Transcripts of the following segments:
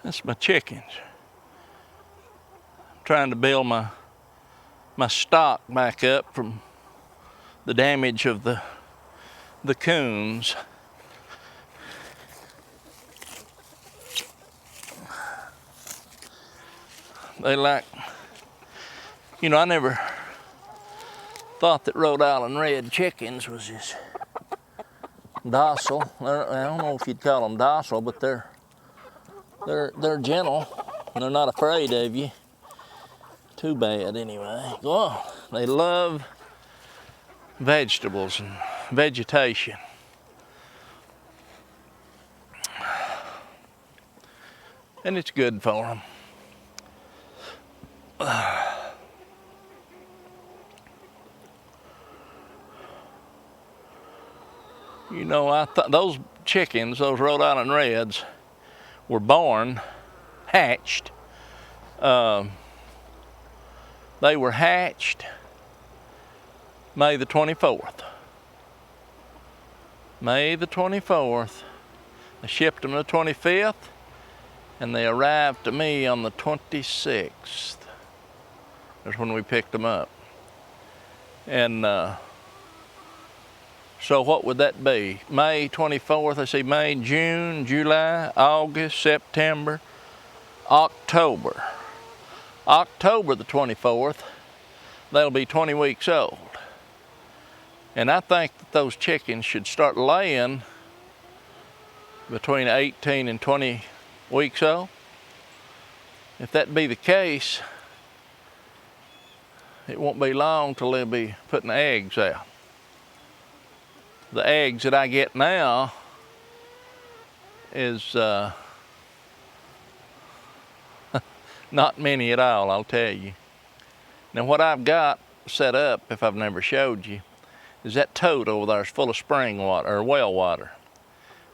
That's my chickens. I'm trying to build my stock back up from the damage of the coons. They like, you know, I never thought that Rhode Island Red chickens was as docile. I don't know if you'd call them docile, but they're gentle and they're not afraid of you. Too bad anyway. Oh, they love vegetables and vegetation. And it's good for them. You know, I thought those chickens, those Rhode Island Reds, were born, hatched. They were hatched May the 24th. May the 24th. I shipped them the 25th, and they arrived to me on the 26th. That's when we picked them up. And so what would that be? May 24th, I see May, June, July, August, September, October. October the 24th, they'll be 20 weeks old. And I think that those chickens should start laying between 18 and 20 weeks old. If that be the case, it won't be long till they'll be putting the eggs out. The eggs that I get now is not many at all, I'll tell you. Now what I've got set up, if I've never showed you, is that tote over there is full of spring water, or well water.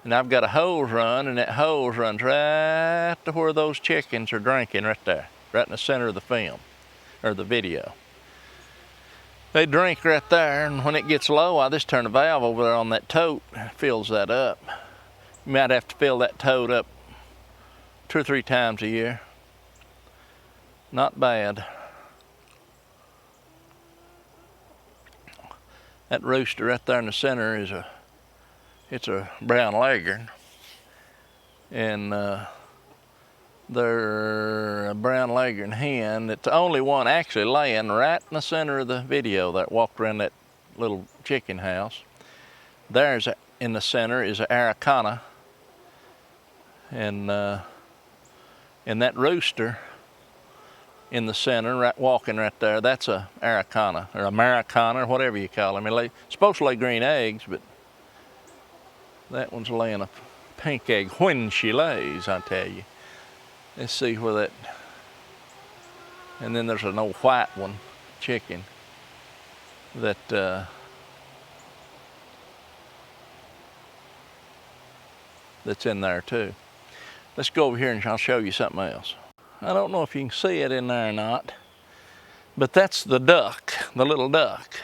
And I've got a hose run, and that hose runs right to where those chickens are drinking right there, right in the center of the film, or the video. They drink right there, and when it gets low, I just turn the valve over there on that tote, and it fills that up. You might have to fill that tote up 2 or 3 times a year. Not bad. That rooster right there in the center is it's a brown leghorn, and they're a brown leghorn hen. It's the only one actually laying right in the center of the video that walked around that little chicken house. There's in the center is an Araucana, and that rooster in the center, right, walking right there, that's a Araucana, or Americana, or whatever you call them. They're supposed to lay green eggs, but that one's laying a pink egg when she lays, I tell you. Let's see where that, and then there's an old white one, chicken, that that's in there too. Let's go over here and I'll show you something else. I don't know if you can see it in there or not, but that's the duck, the little duck.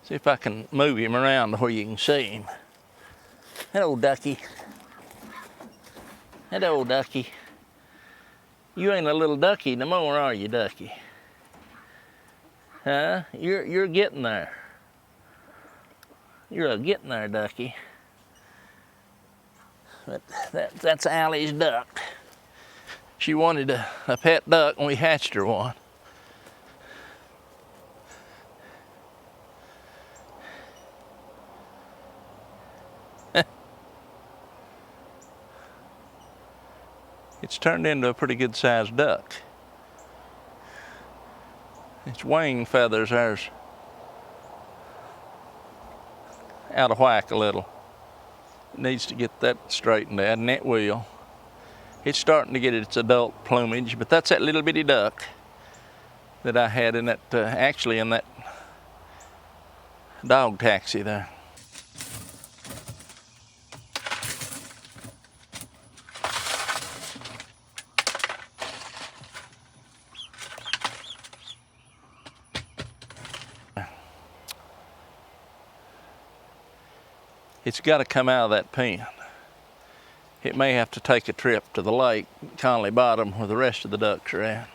See if I can move him around to where you can see him. Hello, ducky. Hello, ducky. You ain't a little ducky no more, are you, ducky? Huh? You're getting there. You're getting there, ducky. But that's Allie's duck. She wanted a pet duck and we hatched her one. It's turned into a pretty good sized duck. Its wing feathers are out of whack a little. It needs to get that straightened out, and it will. It's starting to get its adult plumage, but that's that little bitty duck that I had in that, actually in that dog taxi there. It's got to come out of that pen. it may have to take a trip to the lake, Conley Bottom, where the rest of the ducks are at.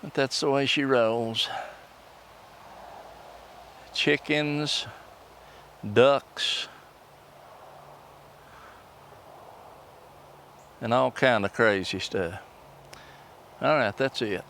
But that's the way she rolls. Chickens, ducks, and all kind of crazy stuff. All right, that's it.